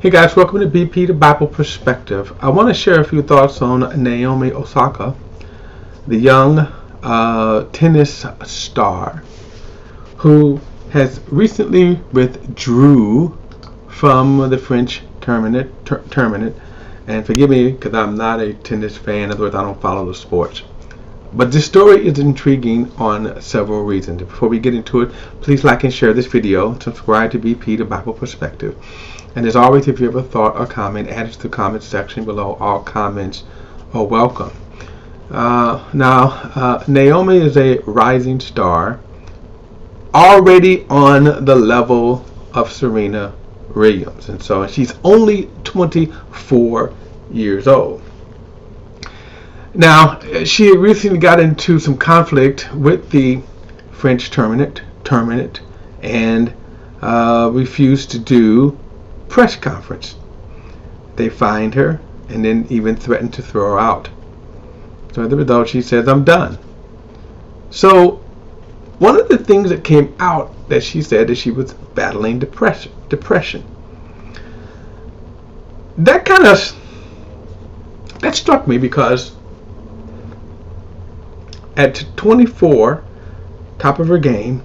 Hey guys, welcome to BP, the Bible Perspective. I want to share a few thoughts on Naomi Osaka, the young tennis star who has recently withdrew from the French tournament. And forgive me because I'm not a tennis fan, in other words, I don't follow the sports. But this story is intriguing on several reasons. Before we get into it, please like and share this video. Subscribe to BP, the Bible Perspective. And as always, if you have a thought or comment, add it to the comment section below. All comments are welcome. Naomi is a rising star, already on the level of Serena Williams. And so she's only 24 years old. Now, she recently got into some conflict with the French tournament and refused to do press conference. They fined her and then even threatened to throw her out. So as a result, she says, I'm done. So one of the things that came out that she said that she was battling depression. That struck me because at 24, top of her game,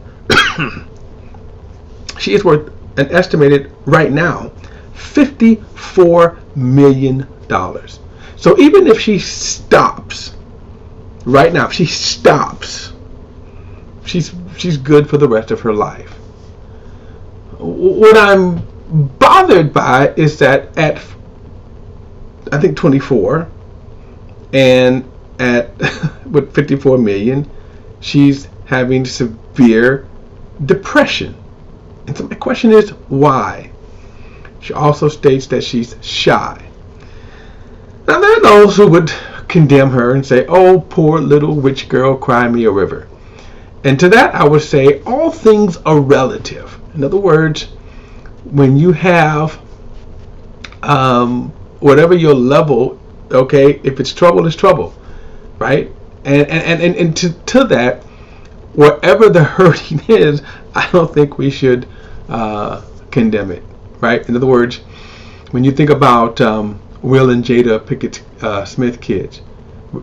she is worth an estimated right now $54 million. So even if she stops right now, if she stops, she's good for the rest of her life. What I'm bothered by is that at I think 24 and at with 54 million, she's having severe depression. And so my question is, why? She also states that she's shy. Now there are those who would condemn her and say, oh, poor little witch girl, cry me a river. And to that I would say, all things are relative. In other words, when you have whatever your level, okay, if it's trouble, it's trouble, right? And to that, wherever the hurting is, I don't think we should condemn it, right? In other words, when you think about Will and Jada Pickett Smith kids,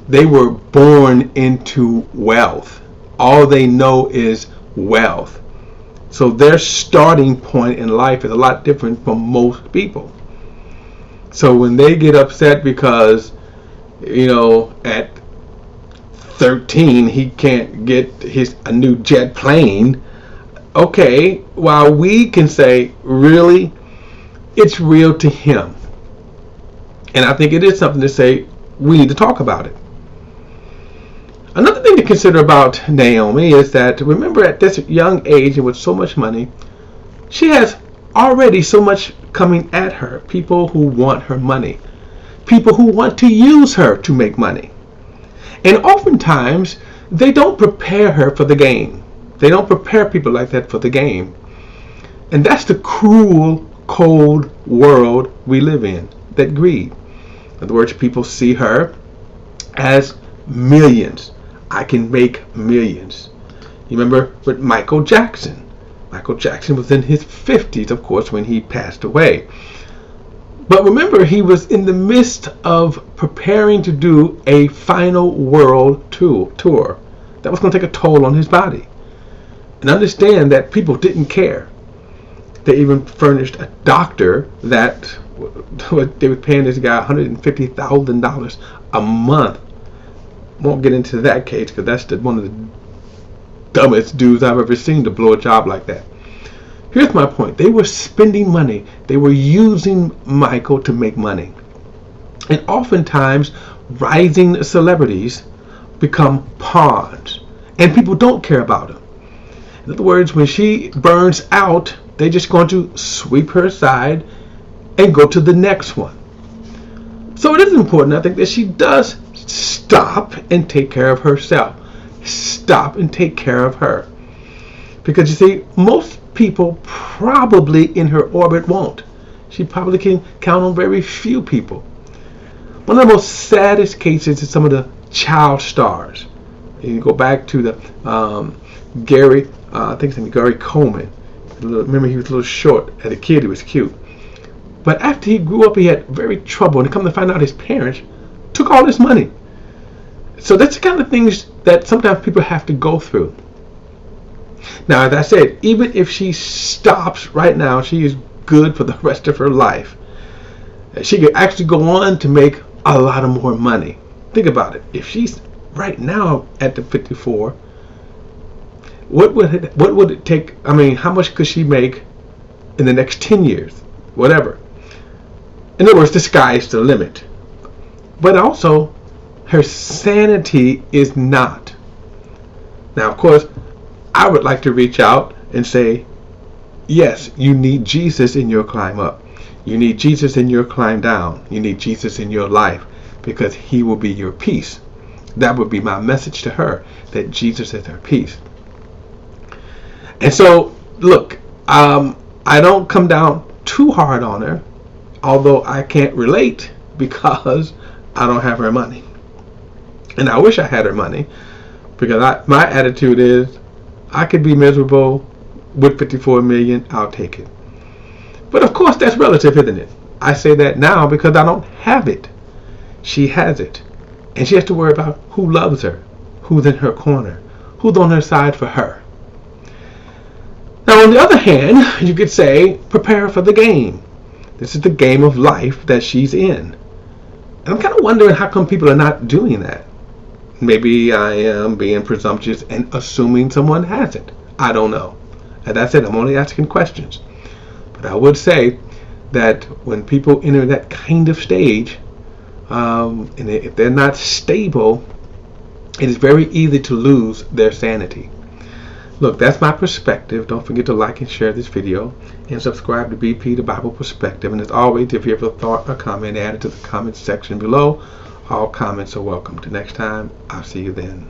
they were born into wealth. All they know is wealth. So their starting point in life is a lot different from most people. So when they get upset because, at 13 he can't get a new jet plane, okay, while we can say, really, it's real to him. And I think it is something to say, we need to talk about it. Another thing to consider about Naomi is that, remember, at this young age and with so much money, she has already so much coming at her. People who want her money. People who want to use her to make money. And oftentimes, they don't prepare her for the game. They don't prepare people like that for the game. And that's the cruel, cold world we live in, that greed. In other words, people see her as millions. I can make millions. You remember with Michael Jackson. Michael Jackson was in his 50s, of course, when he passed away. But remember, he was in the midst of preparing to do a final world tour. That was going to take a toll on his body. And understand that people didn't care. They even furnished a doctor that they were paying this guy $150,000 a month. Won't get into that case because that's one of the dumbest dudes I've ever seen to blow a job like that. Here's my point. They were spending money. They were using Michael to make money. And oftentimes, rising celebrities become pawns. And people don't care about them. In other words, when she burns out, they're just going to sweep her aside and go to the next one. So it is important, I think, that she does stop and take care of herself. Stop and take care of her. Because you see, most people probably in her orbit won't. She probably can count on very few people. One of the most saddest cases is some of the child stars. You go back to the Gary, I think it's Gary Coleman. Remember, he was a little short. As a kid, he was cute. But after he grew up, he had very trouble, and come to find out his parents took all his money. So that's the kind of things that sometimes people have to go through. Now, as I said, even if she stops right now, she is good for the rest of her life. She could actually go on to make a lot of more money. Think about it. If she's right now at the 54, what would it take? I mean, how much could she make in the next 10 years? Whatever. In other words, the sky is the limit. But also, her sanity is not. Now, of course, I would like to reach out and say, yes, you need Jesus in your climb up. You need Jesus in your climb down. You need Jesus in your life, because he will be your peace. That would be my message to her, that Jesus is her peace. And so, look, I don't come down too hard on her, although I can't relate because I don't have her money. And I wish I had her money, because my attitude is, I could be miserable with 54 million, I'll take it. But of course, that's relative, isn't it? I say that now because I don't have it. She has it. And she has to worry about who loves her, who's in her corner, who's on her side for her. Now, on the other hand, you could say, prepare for the game. This is the game of life that she's in. And I'm kind of wondering how come people are not doing that. Maybe I am being presumptuous and assuming someone has it. I don't know. As I said, I'm only asking questions. But I would say that when people enter that kind of stage, and if they're not stable, it is very easy to lose their sanity. Look, that's my perspective. Don't forget to like and share this video, and subscribe to BP, the Bible Perspective. And as always, if you have a thought or comment, add it to the comment section below. All comments are welcome. Till next time, I'll see you then.